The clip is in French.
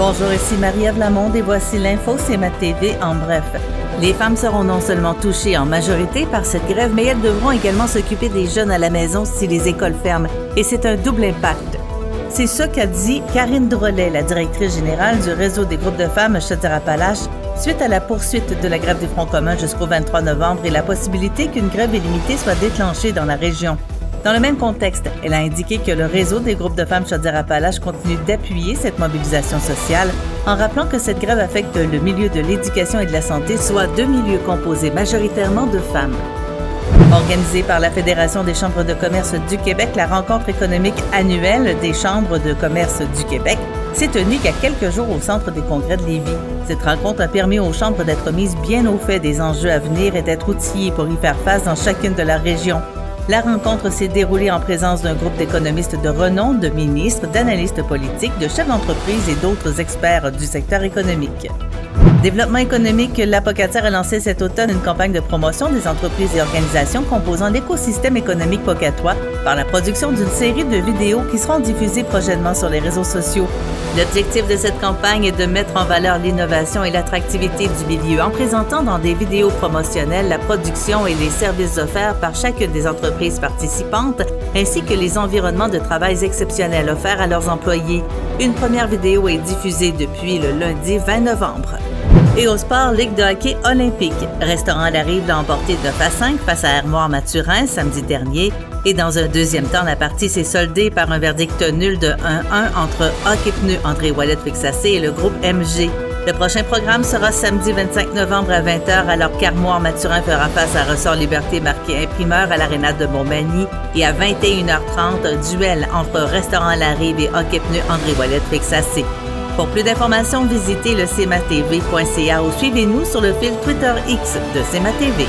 Bonjour, ici Marie-Ève Lamonde et voici l'info CMA TV en bref. Les femmes seront non seulement touchées en majorité par cette grève, mais elles devront également s'occuper des jeunes à la maison si les écoles ferment, et c'est un double impact. C'est ce qu'a dit Karine Drolet, la directrice générale du réseau des groupes de femmes Chaudière-Appalaches, suite à la poursuite de la grève des Fronts communs jusqu'au 23 novembre et la possibilité qu'une grève illimitée soit déclenchée dans la région. Dans le même contexte, elle a indiqué que le réseau des groupes de femmes Chaudière-Appalaches continue d'appuyer cette mobilisation sociale en rappelant que cette grève affecte le milieu de l'éducation et de la santé, soit deux milieux composés majoritairement de femmes. Organisée par la Fédération des chambres de commerce du Québec, la rencontre économique annuelle des chambres de commerce du Québec s'est tenue il y a quelques jours au Centre des congrès de Lévis. Cette rencontre a permis aux chambres d'être mises bien au fait des enjeux à venir et d'être outillées pour y faire face dans chacune de leurs régions. La rencontre s'est déroulée en présence d'un groupe d'économistes de renom, de ministres, d'analystes politiques, de chefs d'entreprise et d'autres experts du secteur économique. Développement économique, l'Apocatière a lancé cet automne une campagne de promotion des entreprises et organisations composant l'écosystème économique pocatois par la production d'une série de vidéos qui seront diffusées prochainement sur les réseaux sociaux. L'objectif de cette campagne est de mettre en valeur l'innovation et l'attractivité du milieu en présentant dans des vidéos promotionnelles la production et les services offerts par chacune des entreprises participantes, ainsi que les environnements de travail exceptionnels offerts à leurs employés. Une première vidéo est diffusée depuis le lundi 20 novembre. Et au sport, Ligue de hockey olympique. Restaurant La Rive l'a emporté 9-5 face à Armoire-Mathurin samedi dernier. Et dans un deuxième temps, la partie s'est soldée par un verdict nul de 1-1 entre Hockey Pneus André Ouellet-Fixassé et le groupe MG. Le prochain programme sera samedi 25 novembre à 20h alors qu'Armoire-Mathurin fera face à Ressort Liberté marqué imprimeur à l'Aréna de Montmagny et à 21h30, duel entre Restaurant La Rive et Hockey Pneus André Ouellet-Fixassé. Pour plus d'informations, visitez le cmatv.ca ou suivez-nous sur le fil Twitter X de CMA TV.